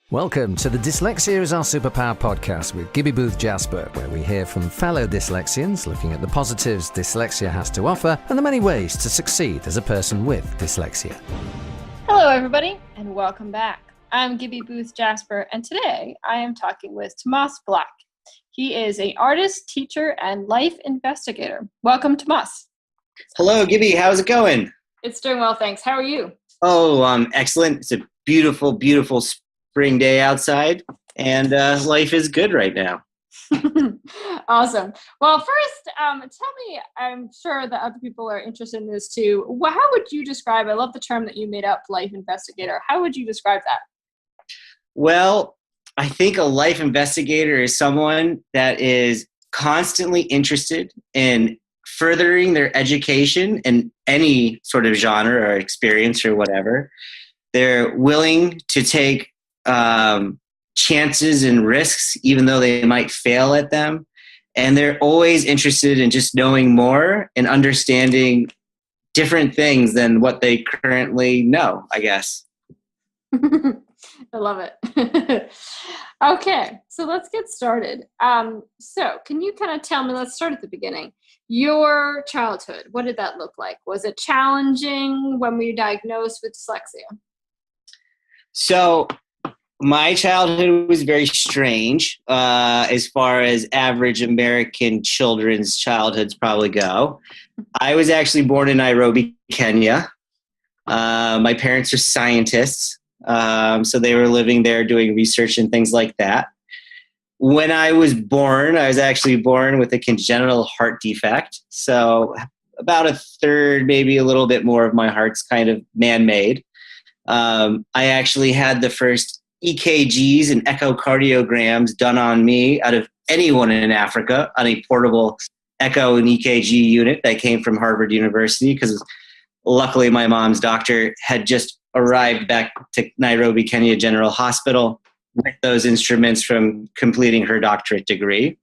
Welcome to the Dyslexia is Our Superpower podcast with Gibby Booth Jasper, where we hear from fellow dyslexians looking at the positives dyslexia has to offer and the many ways to succeed as a person with dyslexia. Hello, everybody, and welcome back. I'm Gibby Booth Jasper, and today I am talking with Tomas Black. He is an artist, teacher, and life investigator. Welcome, Tomas. Hello, Gibby. How's it going? It's doing well, thanks. How are you? Oh, excellent. It's a beautiful, beautiful spring day outside, and life is good right now. Awesome. Well, first, tell me, I'm sure that other people are interested in this too. How would you describe, I love the term that you made up, life investigator. How would you describe that? Well, I think a life investigator is someone that is constantly interested in furthering their education in any sort of genre or experience or whatever. They're willing to take chances and risks, even though they might fail at them. And they're always interested in just knowing more and understanding different things than what they currently know, I guess. I love it. Okay, so let's get started. So can you kind of tell me, let's start at the beginning. Your childhood, what did that look like? Was it challenging? When were you diagnosed with dyslexia? So my childhood was very strange as far as average American children's childhoods probably go. I was actually born in Nairobi, Kenya. My parents are scientists, so they were living there doing research and things like that. When I was born, I was actually born with a congenital heart defect. So about a third, maybe a little bit more of my heart's kind of man-made. I actually had the first EKGs and echocardiograms done on me out of anyone in Africa on a portable echo and EKG unit that came from Harvard University, because luckily my mom's doctor had just arrived back to Nairobi, Kenya General Hospital with those instruments from completing her doctorate degree.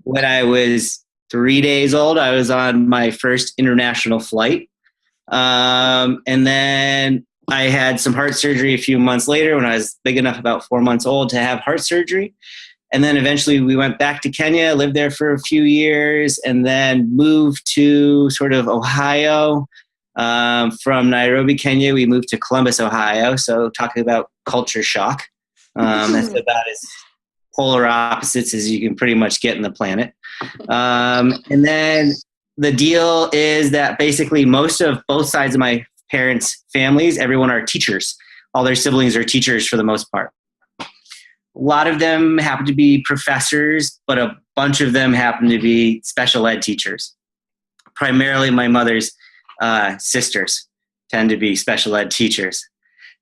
When I was 3 days old, I was on my first international flight. And then I had some heart surgery a few months later when I was big enough, about 4 months old, to have heart surgery. And then eventually we went back to Kenya, lived there for a few years, and then moved to sort of Ohio. From Nairobi, Kenya, we moved to Columbus, Ohio. So talking about culture shock. That's about as polar opposites as you can pretty much get in the planet. And then the deal is that basically most of both sides of my parents' families, everyone are teachers. All their siblings are teachers for the most part. A lot of them happen to be professors, but a bunch of them happen to be special ed teachers. Primarily my mother's sisters tend to be special ed teachers.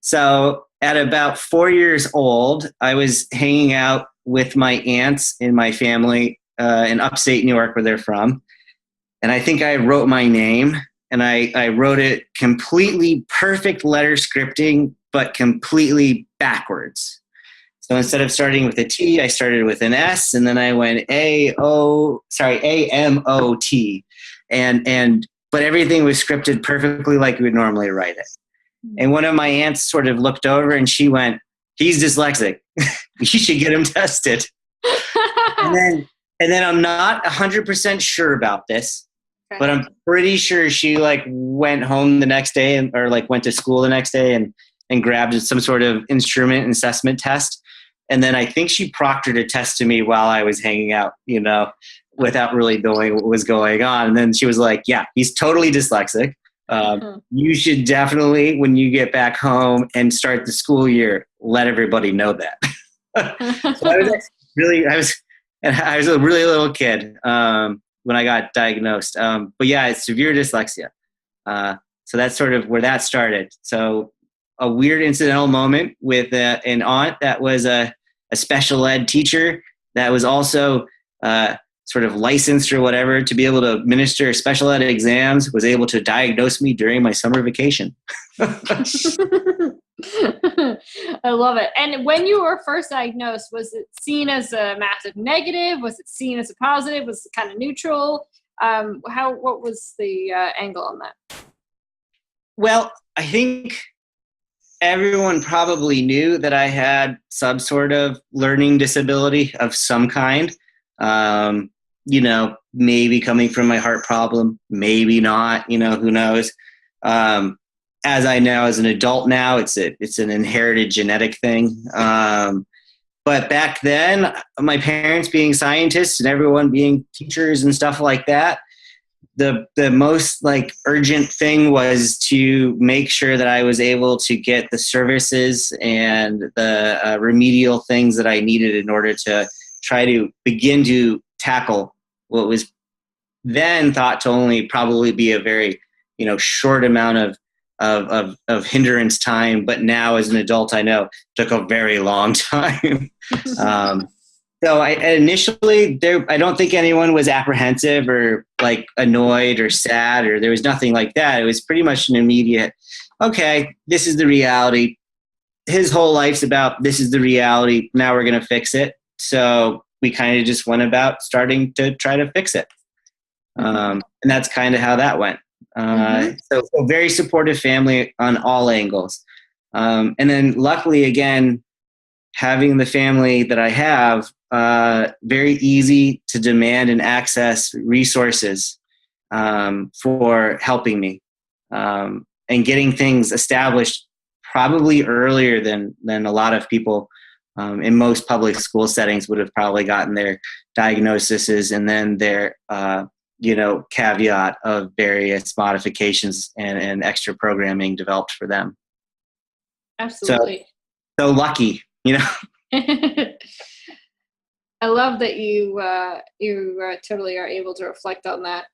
So at about 4 years old, I was hanging out with my aunts in my family in upstate New York, where they're from. And I think I wrote my name. And I wrote it completely perfect letter scripting, but completely backwards. So instead of starting with a T, I started with an S, and then I went A-M-O-T. But everything was scripted perfectly like you would normally write it. And one of my aunts sort of looked over and she went, "He's dyslexic. You should get him tested." and then I'm not 100% sure about this. But I'm pretty sure she went home the next day or went to school the next day and grabbed some sort of instrument and assessment test. And then I think she proctored a test to me while I was hanging out, without really knowing what was going on. And then she was like, "Yeah, he's totally dyslexic. You should definitely, when you get back home and start the school year, let everybody know that." So I was a really little kid. When I got diagnosed. But yeah, it's severe dyslexia. So that's sort of where that started. So a weird incidental moment with an aunt that was a special ed teacher that was also sort of licensed or whatever to be able to administer special ed exams, was able to diagnose me during my summer vacation. I love it. And when you were first diagnosed, was it seen as a massive negative? Was it seen as a positive? Was it kind of neutral? What was the angle on that? Well, I think everyone probably knew that I had some sort of learning disability of some kind. Maybe coming from my heart problem, maybe not, who knows. As I know as an adult now, it's an inherited genetic thing. But back then, my parents being scientists and everyone being teachers and stuff like that, the most like urgent thing was to make sure that I was able to get the services and the remedial things that I needed in order to try to begin to tackle what was then thought to only probably be a very, short amount of hindrance time, but now as an adult, I know took a very long time. So I initially I don't think anyone was apprehensive or like annoyed or sad, or there was nothing like that. It was pretty much an immediate, okay, this is the reality. His whole life's about, this is the reality. Now we're going to fix it. So we kind of just went about starting to try to fix it. And that's kind of how that went. So a very supportive family on all angles. And then luckily, again, having the family that I have, very easy to demand and access resources for helping me and getting things established probably earlier than a lot of people in most public school settings would have probably gotten their diagnoses and then their caveat of various modifications and extra programming developed for them. Absolutely. So lucky, I love that you totally are able to reflect on that.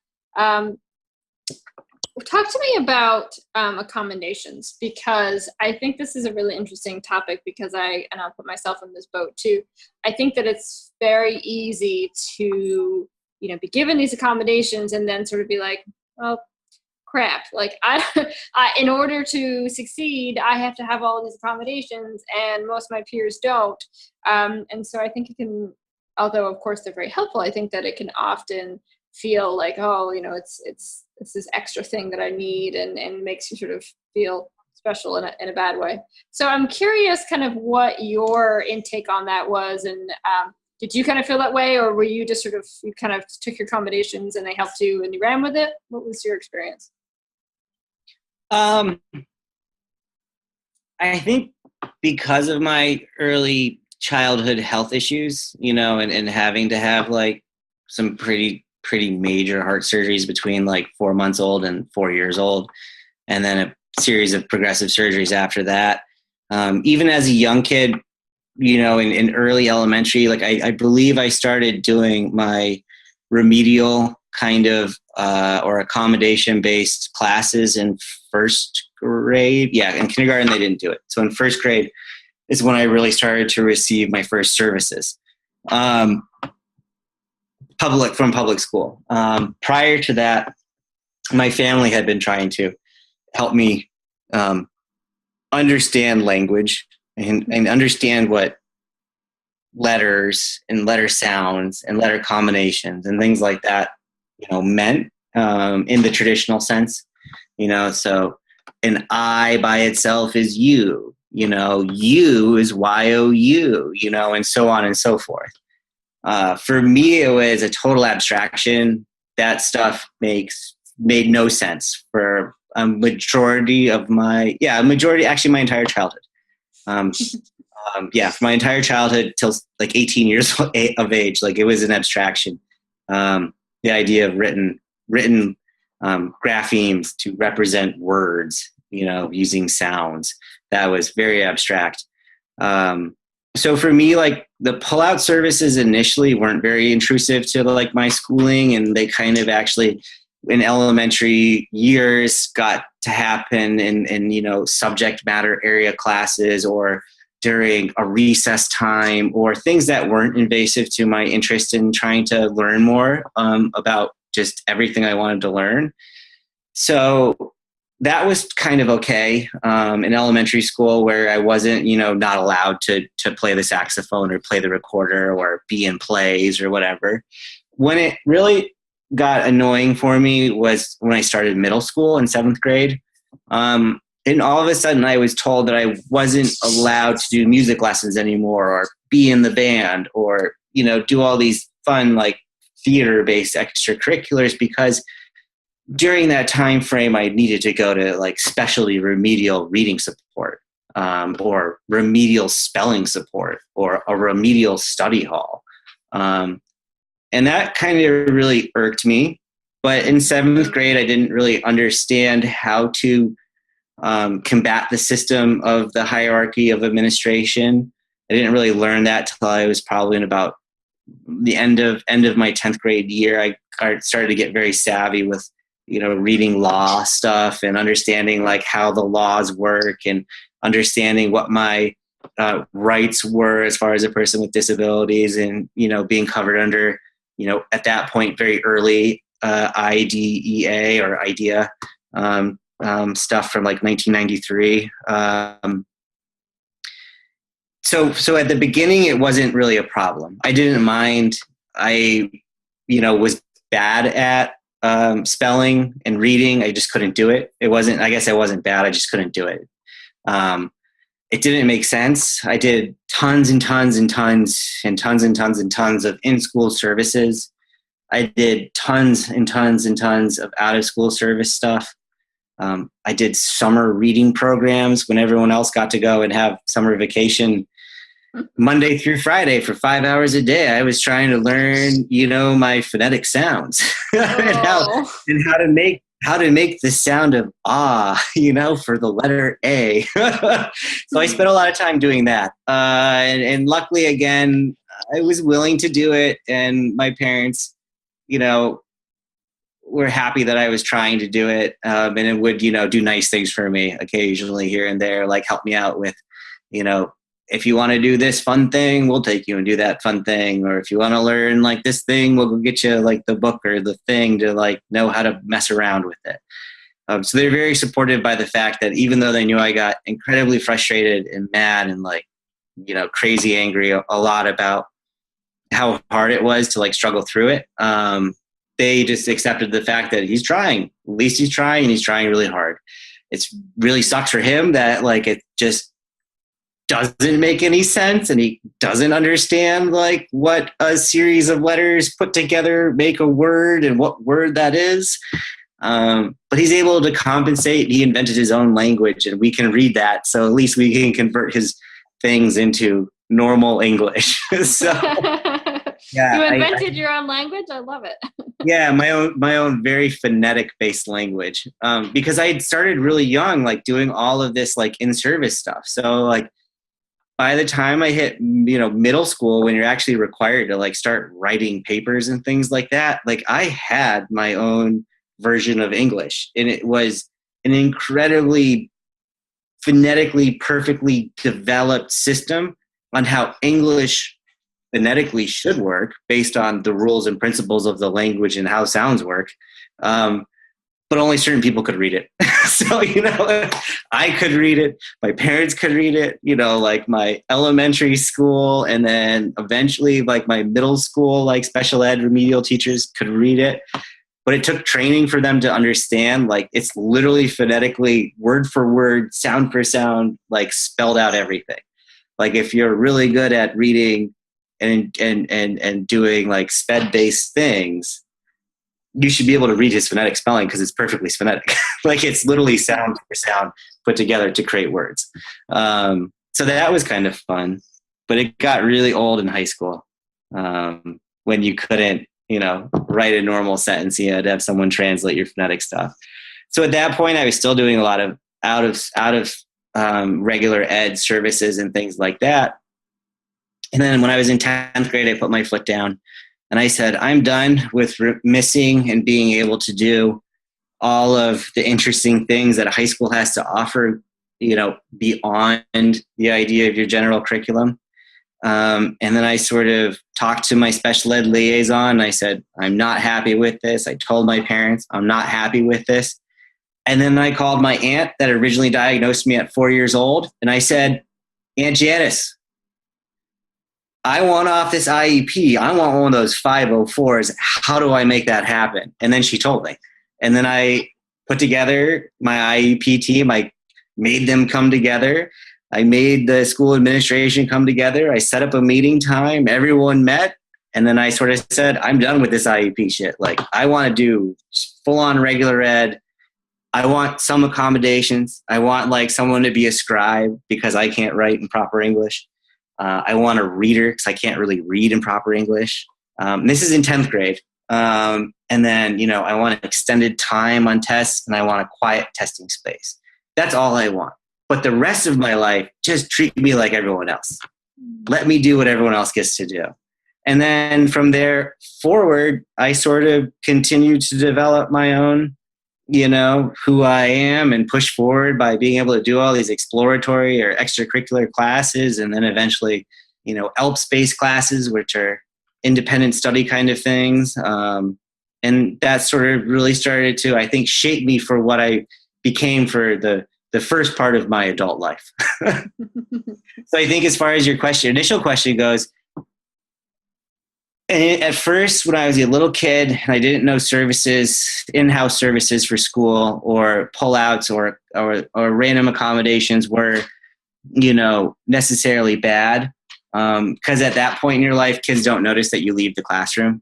Talk to me about accommodations, because I think this is a really interesting topic, because I'll put myself in this boat too. I think that it's very easy to, be given these accommodations and then sort of be like, well, crap. Like I in order to succeed, I have to have all of these accommodations, and most of my peers don't. And so I think it can, although of course they're very helpful, I think that it can often feel like, oh, it's this extra thing that I need, and makes you sort of feel special in a bad way. So I'm curious kind of what your intake on that was, and did you kind of feel that way, or were you just you kind of took your accommodations and they helped you and you ran with it? What was your experience? I think because of my early childhood health issues, and having to have like some pretty major heart surgeries between like 4 months old and 4 years old, and then a series of progressive surgeries after that. Even as a young kid, in early elementary, like I believe I started doing my remedial kind of or accommodation based classes in first grade. Yeah, in kindergarten they didn't do it. So in first grade is when I really started to receive my first services. From public school. Prior to that, my family had been trying to help me understand language and understand what letters and letter sounds and letter combinations and things like that, meant in the traditional sense. So an I by itself is you, U is YOU, and so on and so forth. For me, it was a total abstraction. That stuff made no sense for a majority, actually my entire childhood. For my entire childhood till like 18 years of age, like it was an abstraction. The idea of written graphemes to represent words, using sounds, that was very abstract. So for me, like the pullout services initially weren't very intrusive to like my schooling, and they kind of actually in elementary years got to happen in subject matter area classes or during a recess time, or things that weren't invasive to my interest in trying to learn more about just everything I wanted to learn. So that was kind of okay in elementary school, where I wasn't, not allowed to play the saxophone or play the recorder or be in plays or whatever. When it really got annoying for me was when I started middle school in 7th grade. and all of a sudden I was told that I wasn't allowed to do music lessons anymore, or be in the band, or, do all these fun, like, theater-based extracurriculars, because during that time frame I needed to go to, like, specialty remedial reading support, or remedial spelling support, or a remedial study hall. And that kind of really irked me. But in 7th grade, I didn't really understand how to combat the system of the hierarchy of administration. I didn't really learn that till I was probably in about the end of my 10th grade year. I started to get very savvy with, reading law stuff and understanding, like, how the laws work, and understanding what my rights were as far as a person with disabilities, and, being covered under, at that point, very early IDEA or IDEA stuff from, like, 1993. So at the beginning, it wasn't really a problem. I didn't mind. I, was bad at spelling and reading. I just couldn't do it. I guess I wasn't bad. I just couldn't do it. It didn't make sense. I did tons and tons and tons and tons and tons and tons of in-school services. I did tons and tons and tons of out-of-school service stuff. I did summer reading programs when everyone else got to go and have summer vacation Monday through Friday for 5 hours a day. I was trying to learn, my phonetic sounds and how to make the sound of for the letter A. So I spent a lot of time doing that. And luckily, again, I was willing to do it. And my parents, were happy that I was trying to do it. And it would, do nice things for me occasionally here and there, like help me out with, if you want to do this fun thing, we'll take you and do that fun thing. Or if you want to learn, like, this thing, we'll go get you, like, the book or the thing to, like, know how to mess around with it. So they're very supportive by the fact that even though they knew I got incredibly frustrated and mad and, like, crazy angry a lot about how hard it was to, like, struggle through it, they just accepted the fact that he's trying. At least he's trying, and he's trying really hard. It's really sucks for him that, like, it just doesn't make any sense, and he doesn't understand, like, what a series of letters put together make a word and what word that is. But he's able to compensate. He invented his own language, and we can read that. So at least we can convert his things into normal English. So yeah, you invented your own language. I love it. Yeah, my own very phonetic based language. Because I had started really young, like, doing all of this, like, in-service stuff. So, like, by the time I hit, middle school, when you're actually required to, like, start writing papers and things like that, like, I had my own version of English, and it was an incredibly phonetically perfectly developed system on how English phonetically should work based on the rules and principles of the language and how sounds work. But only certain people could read it. So, I could read it. My parents could read it, like my elementary school, and then eventually, like, my middle school, like, special ed remedial teachers could read it. But it took training for them to understand, like, it's literally phonetically, word for word, sound for sound, like, spelled out everything. Like, if you're really good at reading and doing, like, sped-based things, you should be able to read his phonetic spelling because it's perfectly phonetic. Like, it's literally sound for sound put together to create words. So that was kind of fun, but it got really old in high school when you couldn't, write a normal sentence. You had to have someone translate your phonetic stuff. So at that point, I was still doing a lot of out of regular ed services and things like that. And then when I was in 10th grade, I put my foot down. And I said, I'm done with missing and being able to do all of the interesting things that a high school has to offer, beyond the idea of your general curriculum. And then I sort of talked to my special ed liaison. And I said, I'm not happy with this. I told my parents, I'm not happy with this. And then I called my aunt that originally diagnosed me at 4 years old. And I said, Aunt Janice, I want off this IEP. I want one of those 504s. How do I make that happen? And then she told me. And then I put together my IEP team. I made them come together. I made the school administration come together. I set up a meeting time. Everyone met. And then I sort of said, I'm done with this IEP shit. Like, I want to do full on regular ed. I want some accommodations. I want like someone to be a scribe because I can't write in proper English. I want a reader because I can't really read in proper English. This is in 10th grade. And then, you know, I want extended time on tests and I want a quiet testing space. That's all I want. But the rest of my life, just treat me like everyone else. Let me do what everyone else gets to do. And then from there forward, I sort of continued to develop my own, you know, who I am and push forward by being able to do all these exploratory or extracurricular classes. And then eventually, you know, ELP-based classes, which are independent study kind of things. And that sort of really started to, I think, shape me for what I became for the first part of my adult life. So I think as far as your initial question goes, at first, when I was a little kid and I didn't know services, in-house services for school or pullouts or random accommodations were, you know, necessarily bad. Because at that point in your life, kids don't notice that you leave the classroom.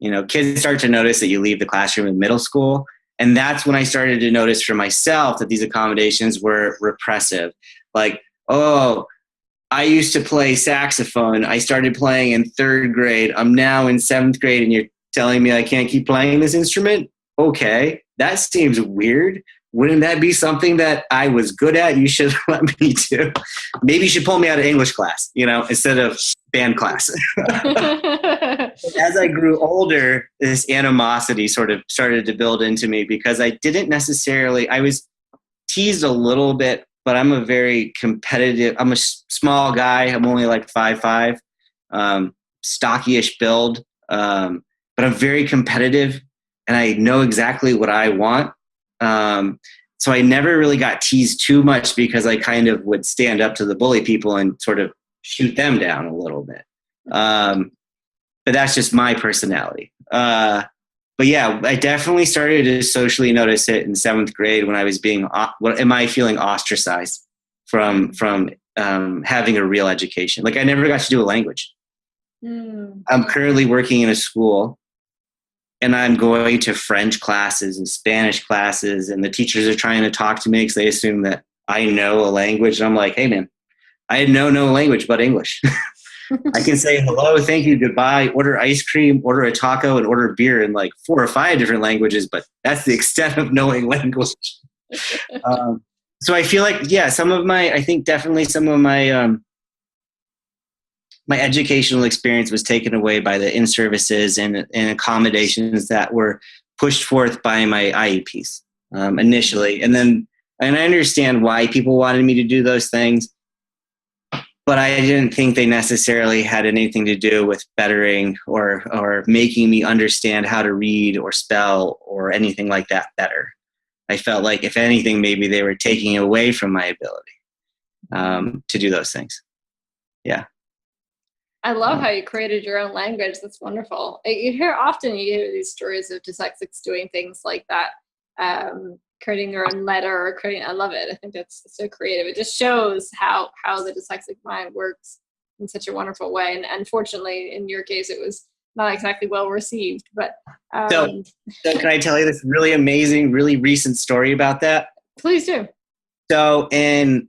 You know, kids start to notice that you leave the classroom in middle school. And that's when I started to notice for myself that these accommodations were repressive. Like, oh, I used to play saxophone. I started playing in 3rd grade. I'm now in 7th grade and you're telling me I can't keep playing this instrument? Okay, that seems weird. Wouldn't that be something that I was good at? You should let me do. Maybe you should pull me out of English class, you know, instead of band class. As I grew older, this animosity sort of started to build into me because I was teased a little bit, but I'm a very competitive, I'm a small guy. I'm only like 5'5", stocky-ish build. But I'm very competitive and I know exactly what I want. So I never really got teased too much because I kind of would stand up to the bully people and sort of shoot them down a little bit. But that's just my personality. But yeah, I definitely started to socially notice it in 7th grade when I was feeling ostracized from having a real education. Like I never got to do a language. I'm currently working in a school and I'm going to French classes and Spanish classes and the teachers are trying to talk to me because they assume that I know a language. And I'm like, hey man, I know no language but English. I can say hello, thank you, goodbye, order ice cream, order a taco, and order beer in like 4 or 5 different languages, but that's the extent of knowing language. So I feel like, yeah, some of my my educational experience was taken away by the in-services and accommodations that were pushed forth by my IEPs initially. And I understand why people wanted me to do those things, but I didn't think they necessarily had anything to do with bettering or making me understand how to read or spell or anything like that better. I felt like, if anything, maybe they were taking away from my ability to do those things. Yeah. I love how you created your own language. That's wonderful. You hear these stories of dyslexics doing things like that, creating their own letter or I love it. I think that's so creative. It just shows how the dyslexic mind works in such a wonderful way. And unfortunately, in your case, it was not exactly well received. But so can I tell you this really amazing, really recent story about that? Please do. So in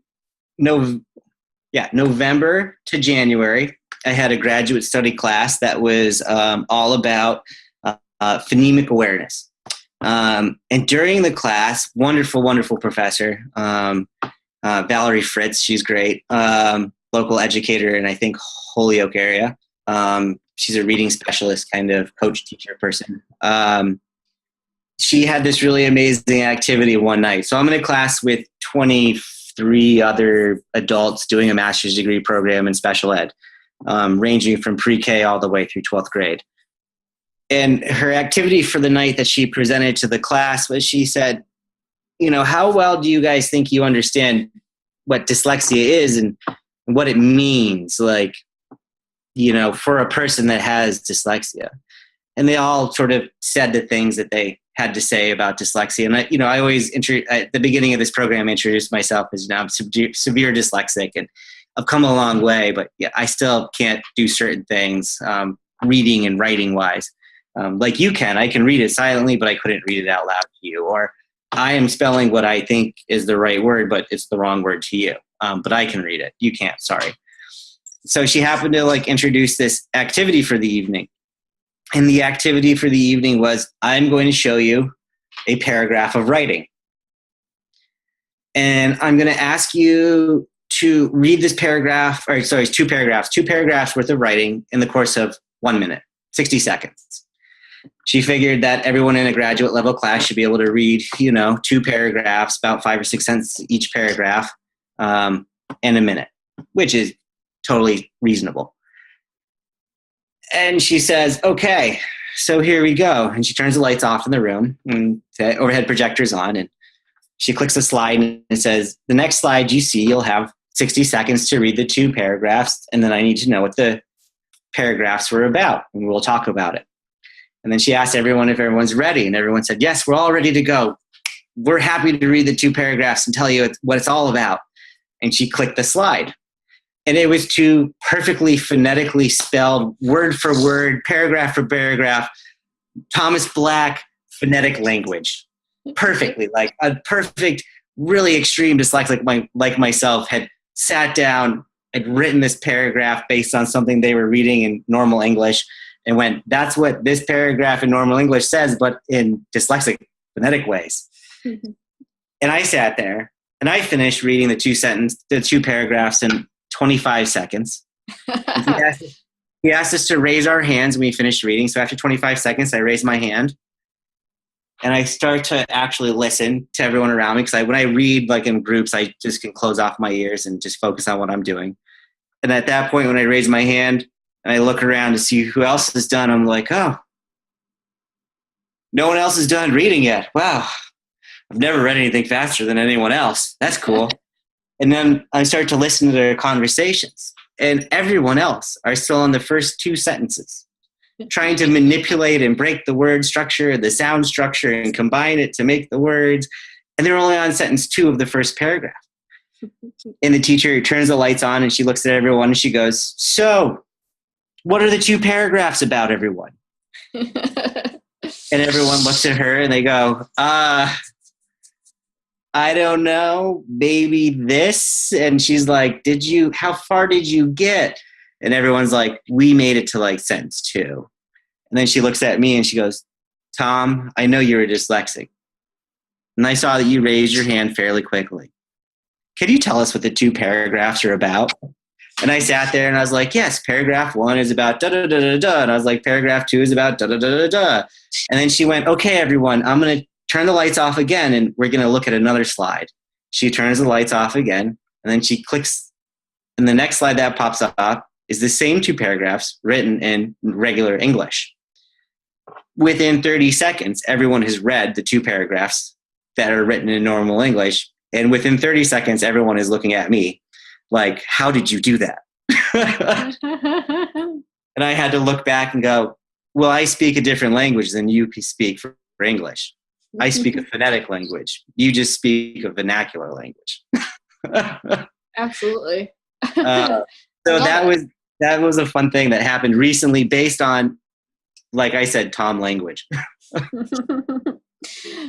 November to January, I had a graduate study class that was all about phonemic awareness. And during the class, wonderful, wonderful professor, Valerie Fritz, she's great, local educator in, I think, Holyoke area. She's a reading specialist, kind of coach, teacher person. She had this really amazing activity one night. So I'm in a class with 23 other adults doing a master's degree program in special ed, ranging from pre-K all the way through 12th grade. And her activity for the night that she presented to the class was, she said, you know, how well do you guys think you understand what dyslexia is and what it means, like, you know, for a person that has dyslexia? And they all sort of said the things that they had to say about dyslexia. And I always at the beginning of this program, introduced myself as I'm severe dyslexic, and I've come a long way, but yeah, I still can't do certain things, reading and writing wise. Like you can. I can read it silently, but I couldn't read it out loud to you. Or I am spelling what I think is the right word, but it's the wrong word to you. But I can read it. You can't, sorry. So she happened to introduce this activity for the evening. And the activity for the evening was, I'm going to show you a paragraph of writing. And I'm going to ask you to read this paragraph, two paragraphs worth of writing in the course of 1 minute, 60 seconds. She figured that everyone in a graduate level class should be able to read, 2 paragraphs, about 5 or 6 sentences each paragraph, in a minute, which is totally reasonable. And she says, okay, so here we go. And she turns the lights off in the room and the overhead projector's on. And she clicks a slide and it says, the next slide you see, you'll have 60 seconds to read the 2 paragraphs. And then I need to know what the paragraphs were about. And we'll talk about it. And then she asked everyone if everyone's ready. And everyone said, yes, we're all ready to go. We're happy to read the 2 paragraphs and tell you what it's all about. And she clicked the slide. And it was 2 perfectly phonetically spelled, word for word, paragraph for paragraph, Tomas Black phonetic language. Perfectly, like a perfect, really extreme dyslexic like myself had sat down, had written this paragraph based on something they were reading in normal English and went, that's what this paragraph in normal English says, but in dyslexic phonetic ways. And I sat there and I finished reading the 2 paragraphs in 25 seconds. He asked us to raise our hands when we finished reading. So after 25 seconds, I raised my hand and I start to actually listen to everyone around me. Because when I read in groups, I just can close off my ears and just focus on what I'm doing. And at that point, when I raise my hand and I look around to see who else is done, I'm like, oh, no one else is done reading yet. Wow. I've never read anything faster than anyone else. That's cool. And then I start to listen to their conversations, and everyone else are still on the first 2 sentences, trying to manipulate and break the word structure, the sound structure, and combine it to make the words. And they're only on sentence 2 of the first paragraph. And the teacher turns the lights on and she looks at everyone and she goes, so what are the 2 paragraphs about, everyone? And everyone looks at her and they go, I don't know, maybe this. And she's like, how far did you get? And everyone's like, we made it to sentence 2. And then she looks at me and she goes, Tom, I know you're a dyslexic. And I saw that you raised your hand fairly quickly. Could you tell us what the 2 paragraphs are about? And I sat there and I was like, yes, paragraph 1 is about da da da da da. And I was like, paragraph 2 is about da da da da da. And then she went, okay, everyone, I'm going to turn the lights off again, and we're going to look at another slide. She turns the lights off again, and then she clicks, and the next slide that pops up is the same 2 paragraphs written in regular English. Within 30 seconds, everyone has read the 2 paragraphs that are written in normal English, and within 30 seconds, everyone is looking at me like, how did you do that? And I had to look back and go, well, I speak a different language than you speak for English. I speak a phonetic language. You just speak a vernacular language. Absolutely. So that was a fun thing that happened recently based on, like I said, Tom language.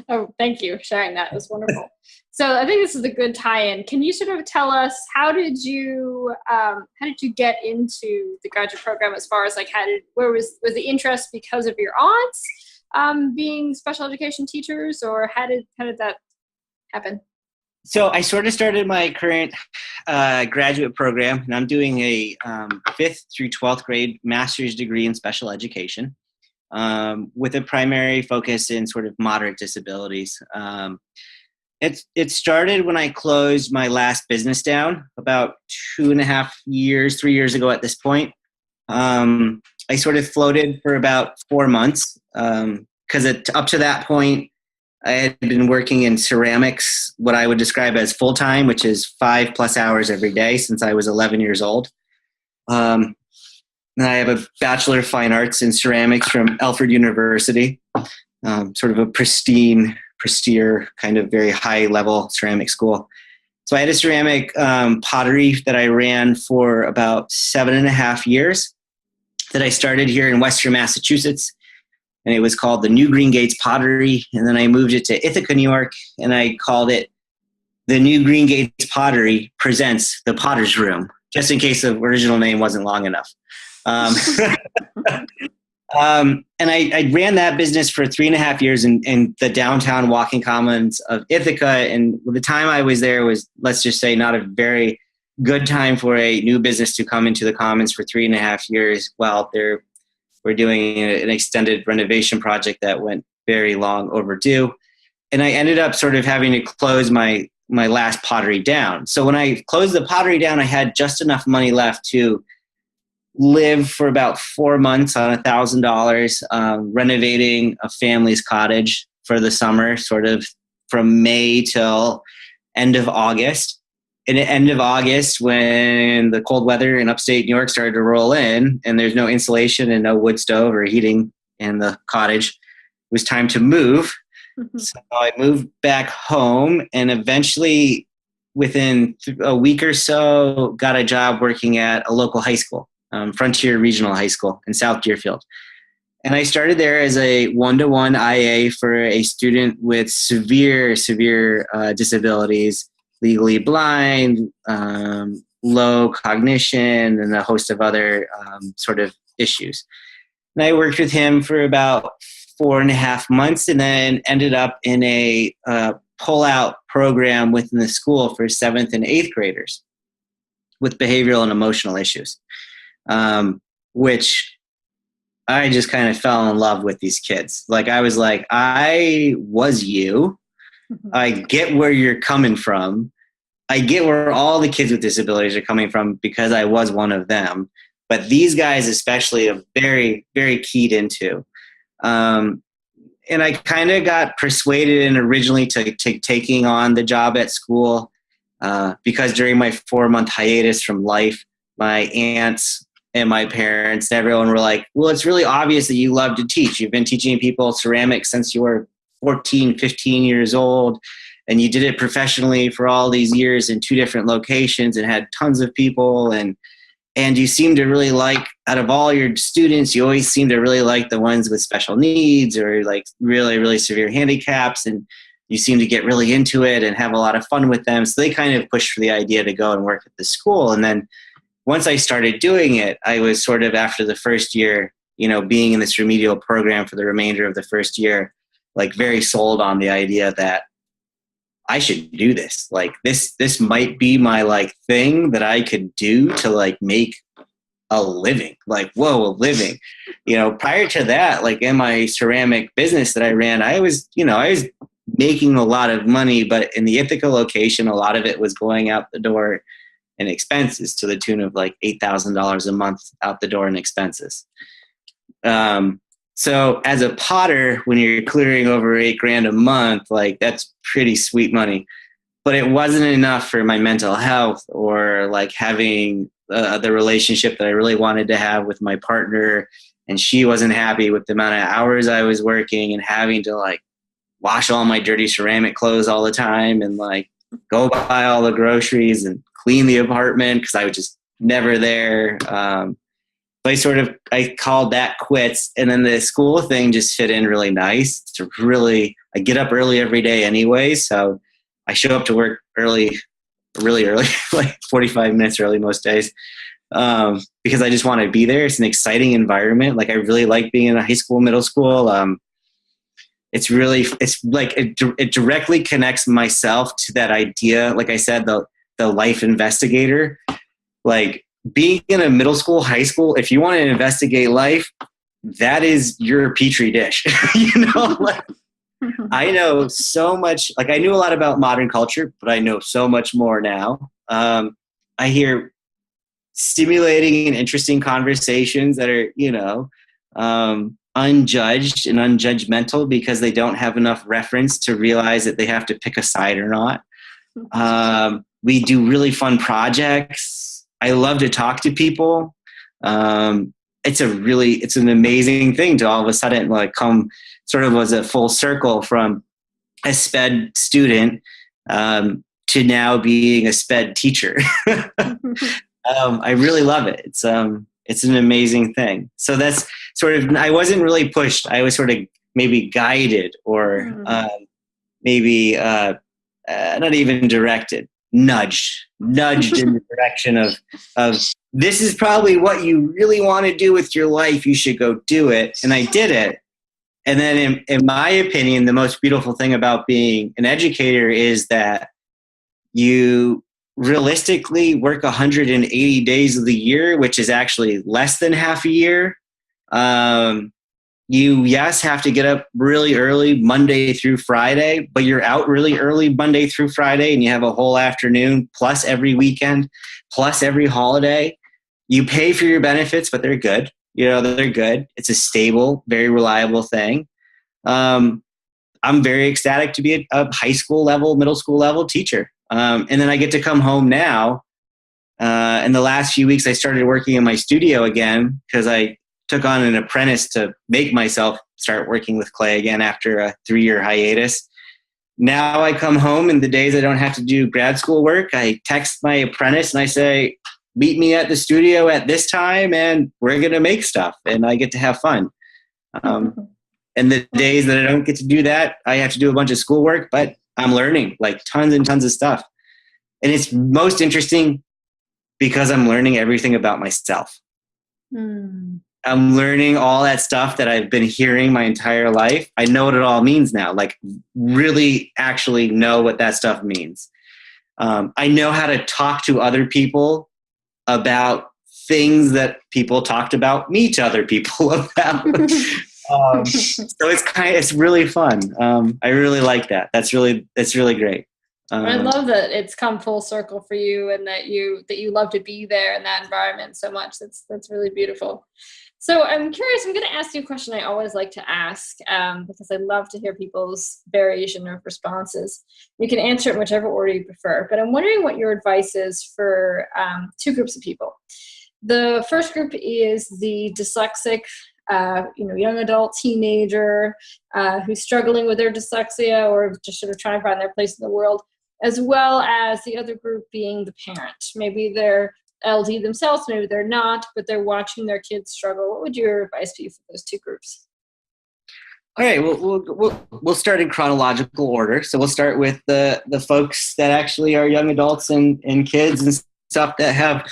Oh, thank you for sharing that. It was wonderful. So I think this is a good tie-in. Can you sort of tell us how did you get into the graduate program, as far as where was the interest because of your aunts being special education teachers, or how did that happen? So I sort of started my current graduate program, and I'm doing a 5th through 12th grade master's degree in special education, with a primary focus in sort of moderate disabilities. It started when I closed my last business down about 2.5 years, 3 years ago at this point. I sort of floated for about 4 months because up to that point, I had been working in ceramics, what I would describe as full-time, which is 5+ hours every day since I was 11 years old. And I have a Bachelor of Fine Arts in Ceramics from Alfred University. sort of a prestige kind of very high level ceramic school. So I had a ceramic pottery that I ran for about 7.5 years that I started here in Western Massachusetts. And it was called the New Green Gates Pottery. And then I moved it to Ithaca, New York, and I called it the New Green Gates Pottery Presents the Potter's Room, just in case the original name wasn't long enough. And I ran that business for 3.5 years in the downtown walking commons of Ithaca. And the time I was there was, let's just say, not a very good time for a new business to come into the commons for 3.5 years. Well, we're doing an extended renovation project that went very long overdue. And I ended up sort of having to close my last pottery down. So when I closed the pottery down, I had just enough money left to live for about 4 months on $1,000, renovating a family's cottage for the summer, sort of from May till end of August. And at the end of August, when the cold weather in upstate New York started to roll in and there's no insulation and no wood stove or heating in the cottage, it was time to move. So I moved back home and eventually within a week or so got a job working at a local high school, Frontier Regional High School in South Deerfield. And I started there as a one-to-one IA for a student with severe disabilities, legally blind, low cognition, and a host of other sort of issues. And I worked with him for about 4.5 months and then ended up in a pull-out program within the school for 7th and 8th graders with behavioral and emotional issues, which I just kind of fell in love with these kids. Like, I was like, I was you. I get where you're coming from. I get where all the kids with disabilities are coming from because I was one of them. But these guys especially are very, very keyed into. And I kind of got persuaded and originally to taking on the job at school because during my 4-month hiatus from life, my aunts and my parents and everyone were like, well, it's really obvious that you love to teach. You've been teaching people ceramics since you were 14, 15 years old, and you did it professionally for all these years in 2 different locations and had tons of people. And you seem to really like, out of all your students, you always seem to really like the ones with special needs or like really, really severe handicaps. And you seem to get really into it and have a lot of fun with them. So they kind of pushed for the idea to go and work at the school. And then once I started doing it, I was sort of, after the first year, being in this remedial program for the remainder of the first year, like very sold on the idea that I should do this. Like this might be my like thing that I could do to like make a living. Like, whoa, a living. Prior to that, like in my ceramic business that I ran, I was making a lot of money, but in the Ithaca location, a lot of it was going out the door in expenses to the tune of like $8,000 a month out the door in expenses. So as a potter, when you're clearing over $8,000 a month, like that's pretty sweet money, but it wasn't enough for my mental health or like having the relationship that I really wanted to have with my partner. And she wasn't happy with the amount of hours I was working and having to like wash all my dirty ceramic clothes all the time and like go buy all the groceries and clean the apartment because I was just never there. I called that quits. And then the school thing just fit in really nice. I get up early every day anyway. So I show up to work early, really early, like 45 minutes early most days, because I just want to be there. It's an exciting environment. Like I really like being in a high school, middle school. It's like it directly connects myself to that idea. Like I said, the life investigator, like being in a middle school, high school, if you want to investigate life, that is your petri dish. Like, I know so much. Like I knew a lot about modern culture, but I know so much more now. I hear stimulating and interesting conversations that are, unjudged and unjudgmental because they don't have enough reference to realize that they have to pick a side or not. We do really fun projects. I love to talk to people. it's an amazing thing to all of a sudden like come sort of as a full circle from a SPED student to now being a SPED teacher. I really love it. It's an amazing thing. So that's sort of, I wasn't really pushed. I was sort of maybe guided or maybe not even directed, nudged in the direction of this is probably what you really want to do with your life. You should go do it. And I did it. And then in my opinion, the most beautiful thing about being an educator is that you realistically work 180 days of the year, which is actually less than half a year. You, yes, have to get up really early Monday through Friday, but you're out really early Monday through Friday and you have a whole afternoon plus every weekend, plus every holiday. You pay for your benefits, but they're good. They're good. It's a stable, very reliable thing. I'm very ecstatic to be a high school level, middle school level teacher. And then I get to come home now. In the last few weeks, I started working in my studio again because I took on an apprentice to make myself start working with clay again after a 3-year hiatus. Now I come home and the days I don't have to do grad school work, I text my apprentice and I say, meet me at the studio at this time and we're going to make stuff and I get to have fun. And the days that I don't get to do that, I have to do a bunch of schoolwork, but I'm learning like tons and tons of stuff. And it's most interesting because I'm learning everything about myself. I'm learning all that stuff that I've been hearing my entire life. I know what it all means now, like really actually know what that stuff means. I know how to talk to other people about things that people talked about me to other people about. So it's really fun. I really like that. That's really great. I love that it's come full circle for you and that you love to be there in that environment so much. That's really beautiful. So I'm curious, I'm going to ask you a question I always like to ask because I love to hear people's variation of responses. You can answer it in whichever order you prefer, but I'm wondering what your advice is for 2 groups of people. The first group is the dyslexic, young adult, teenager who's struggling with their dyslexia or just sort of trying to find their place in the world, as well as the other group being the parent. Maybe they're LD themselves, maybe they're not, but they're watching their kids struggle. What would your advice be for those 2 groups? All right, we'll start in chronological order. So we'll start with the folks that actually are young adults and kids and stuff that have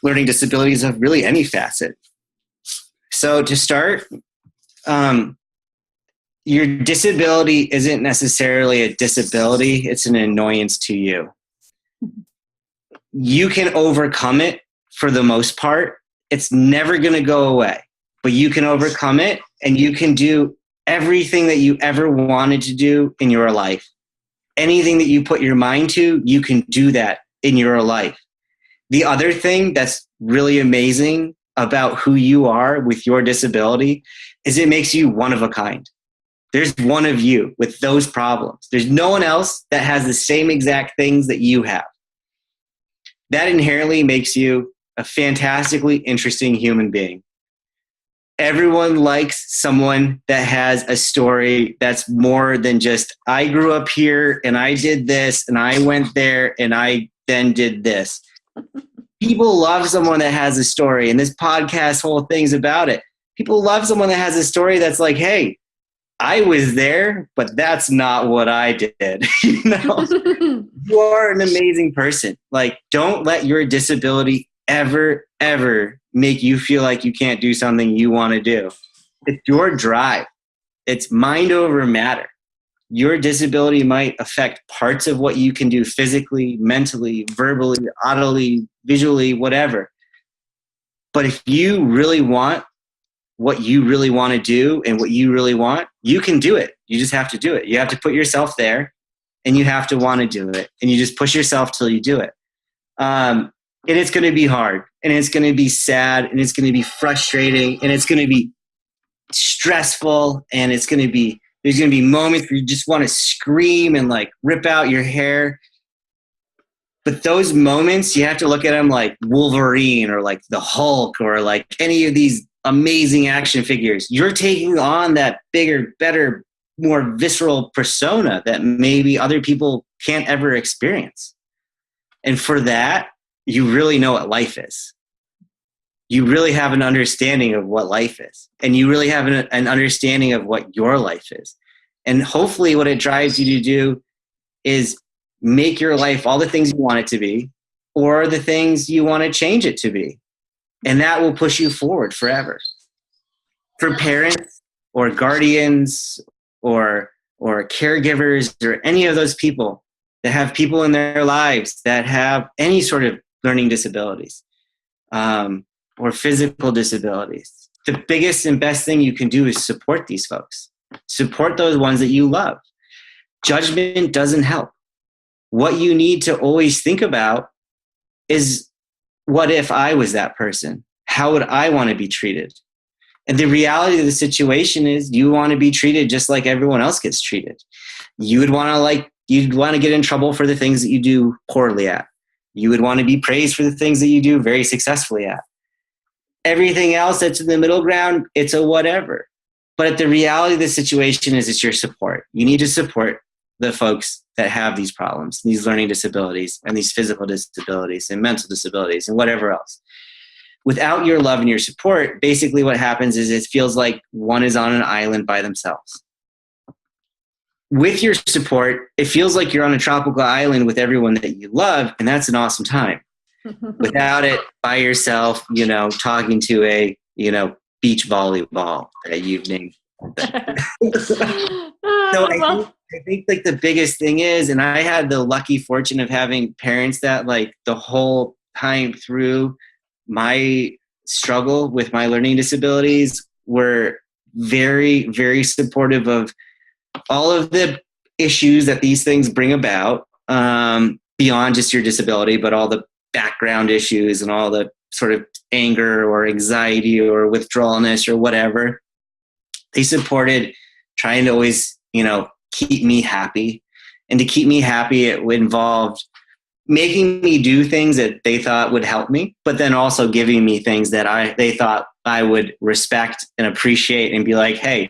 learning disabilities of really any facet. So to start, your disability isn't necessarily a disability, it's an annoyance to you. You can overcome it for the most part. It's never going to go away, but you can overcome it and you can do everything that you ever wanted to do in your life. Anything that you put your mind to, you can do that in your life. The other thing that's really amazing about who you are with your disability is it makes you one of a kind. There's one of you with those problems. There's no one else that has the same exact things that you have. That inherently makes you a fantastically interesting human being. Everyone likes someone that has a story that's more than just, I grew up here and I did this and I went there and I then did this. People love someone that has a story, and this podcast whole thing's about it. People love someone that has a story that's like, hey, I was there, but that's not what I did. You are an amazing person. Like, don't let your disability ever make you feel like you can't do something you want to do. It's your drive. It's mind over matter. Your disability might affect parts of what you can do physically, mentally, verbally, audibly, visually, whatever. But if you really want what you really want to do and what you really want, you can do it. You just have to do it. You have to put yourself there and you have to want to do it. And you just push yourself till you do it. And it's going to be hard and it's going to be sad and it's going to be frustrating and it's going to be stressful and there's going to be moments where you just want to scream and like rip out your hair. But those moments, you have to look at them like Wolverine or like the Hulk or like any of these amazing action figures. You're taking on that bigger, better, more visceral persona that maybe other people can't ever experience. And for that, you really know what life is. You really have an understanding of what life is. And you really have an understanding of what your life is. And hopefully what it drives you to do is make your life all the things you want it to be, or the things you want to change it to be. And that will push you forward forever. For parents or guardians or caregivers or any of those people that have people in their lives that have any sort of learning disabilities or physical disabilities, the biggest and best thing you can do is support these folks. Support those ones that you love. Judgment doesn't help. What you need to always think about is, what if I was that person? How would I want to be treated? And the reality of the situation is you want to be treated just like everyone else gets treated. You'd want to get in trouble for the things that you do poorly at. You would want to be praised for the things that you do very successfully at. Everything else that's in the middle ground, it's a whatever. But the reality of the situation is it's your support. You need to support the folks that have these problems, these learning disabilities and these physical disabilities and mental disabilities and whatever else. Without your love and your support, basically what happens is it feels like one is on an island by themselves. With your support, it feels like you're on a tropical island with everyone that you love, and that's an awesome time. Without it, by yourself, talking to a, beach volleyball that evening. So I think like the biggest thing is, and I had the lucky fortune of having parents that like the whole time through my struggle with my learning disabilities were very, very supportive of all of the issues that these things bring about, beyond just your disability, but all the background issues and all the sort of anger or anxiety or withdrawalness or whatever. They supported trying to always, keep me happy. And to keep me happy, it involved making me do things that they thought would help me, but then also giving me things that they thought I would respect and appreciate and be like, hey,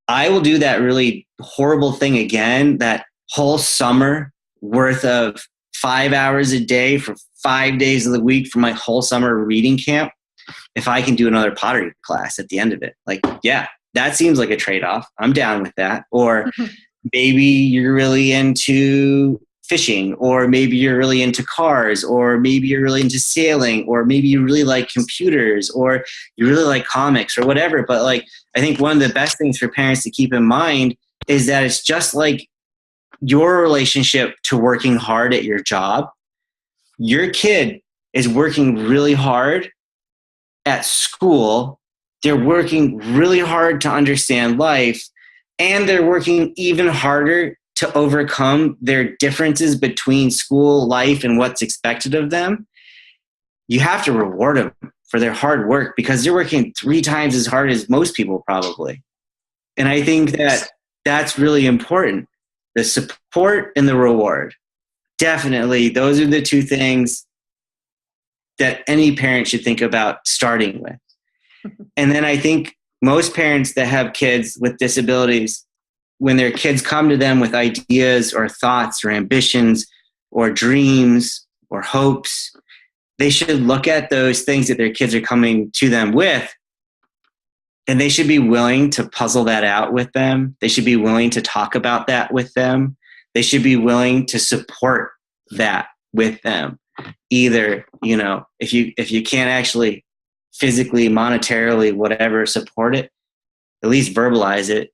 I will do that really horrible thing again, that whole summer worth of 5 hours a day for 5 days of the week for my whole summer reading camp, if I can do another pottery class at the end of it. Like, yeah, that seems like a trade-off. I'm down with that. Or maybe you're really into fishing, or maybe you're really into cars, or maybe you're really into sailing, or maybe you really like computers, or you really like comics or whatever. But like, I think one of the best things for parents to keep in mind is that it's just like your relationship to working hard at your job. Your kid is working really hard at school. They're working really hard to understand life, and they're working even harder to overcome their differences between school life and what's expected of them. You have to reward them for their hard work because they're working 3 times as hard as most people probably. And I think that that's really important. The support and the reward. Definitely, those are the 2 things that any parent should think about starting with. And then I think most parents that have kids with disabilities, when their kids come to them with ideas or thoughts or ambitions or dreams or hopes, they should look at those things that their kids are coming to them with, and they should be willing to puzzle that out with them. They should be willing to talk about that with them. They should be willing to support that with them. Either, if you can't actually physically, monetarily, whatever, support it, at least verbalize it,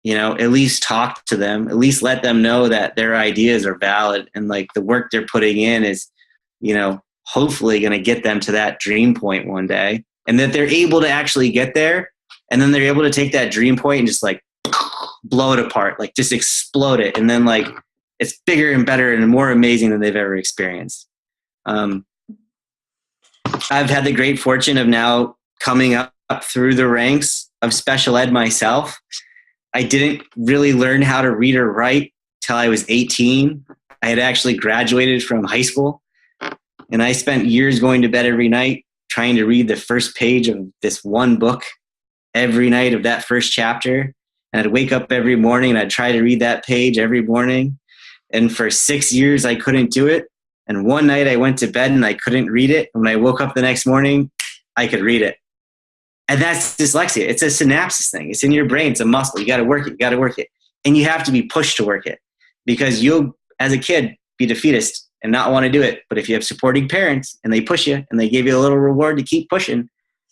at least talk to them, at least let them know that their ideas are valid and like the work they're putting in is, hopefully going to get them to that dream point one day, and that they're able to actually get there. And then they're able to take that dream point and just like blow it apart, like just explode it. And then like it's bigger and better and more amazing than they've ever experienced. I've had the great fortune of now coming up through the ranks of special ed myself. I didn't really learn how to read or write till I was 18. I had actually graduated from high school, and I spent years going to bed every night trying to read the first page of this one book every night of that first chapter. And I'd wake up every morning and I'd try to read that page every morning. And for 6 years, I couldn't do it. And one night I went to bed and I couldn't read it. And when I woke up the next morning, I could read it. And that's dyslexia. It's a synapses thing. It's in your brain. It's a muscle. You got to work it. You got to work it. And you have to be pushed to work it, because you'll, as a kid, be defeatist and not want to do it. But if you have supporting parents and they push you and they give you a little reward to keep pushing,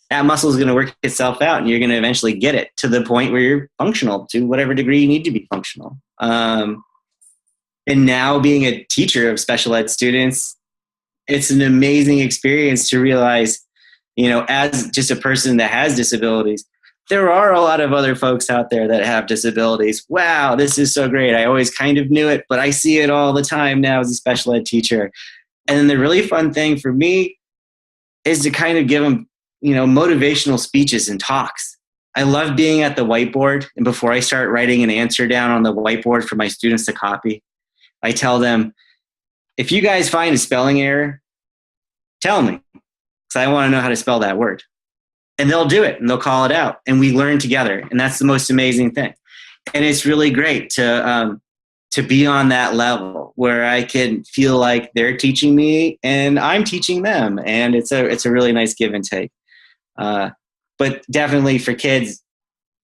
that muscle is going to work itself out and you're going to eventually get it to the point where you're functional to whatever degree you need to be functional. And now being a teacher of special ed students, it's an amazing experience to realize, as just a person that has disabilities, there are a lot of other folks out there that have disabilities. Wow, this is so great. I always kind of knew it, but I see it all the time now as a special ed teacher. And then the really fun thing for me is to kind of give them, motivational speeches and talks. I love being at the whiteboard. And before I start writing an answer down on the whiteboard for my students to copy, I tell them, if you guys find a spelling error, tell me, because I want to know how to spell that word. And they'll do it and they'll call it out and we learn together. And that's the most amazing thing. And it's really great to be on that level where I can feel like they're teaching me and I'm teaching them. And it's a really nice give and take. But definitely for kids,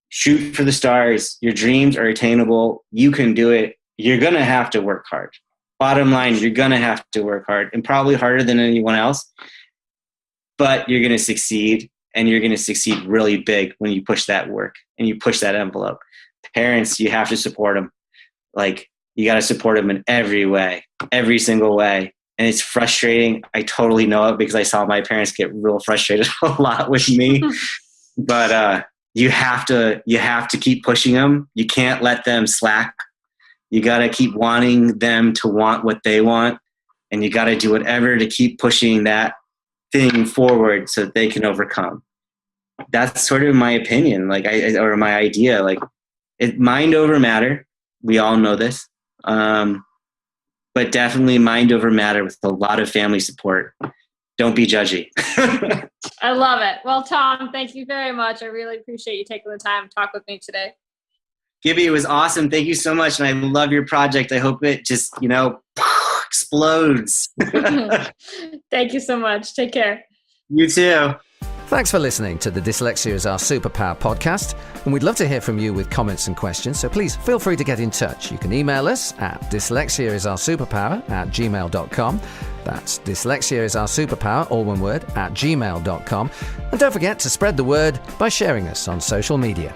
shoot for the stars. Your dreams are attainable. You can do it. You're going to have to work hard. Bottom line, you're going to have to work hard, and probably harder than anyone else. But you're going to succeed, and you're going to succeed really big when you push that work and you push that envelope. Parents, you have to support them. Like, you got to support them in every way, every single way. And it's frustrating. I totally know it because I saw my parents get real frustrated a lot with me. But you have to keep pushing them. You can't let them slack. You got to keep wanting them to want what they want. And you got to do whatever to keep pushing that thing forward so that they can overcome. That's sort of my opinion, or my idea. Mind over matter. We all know this. But definitely mind over matter with a lot of family support. Don't be judgy. I love it. Well, Tom, thank you very much. I really appreciate you taking the time to talk with me today. Gibby, it was awesome. Thank you so much. And I love your project. I hope it just, explodes. Thank you so much. Take care. You too. Thanks for listening to the Dyslexia is Our Superpower podcast, and we'd love to hear from you with comments and questions, so please feel free to get in touch. You can email us at dyslexiaisoursuperpower@gmail.com. That's dyslexiaisoursuperpower, all one word, @gmail.com. And don't forget to spread the word by sharing us on social media.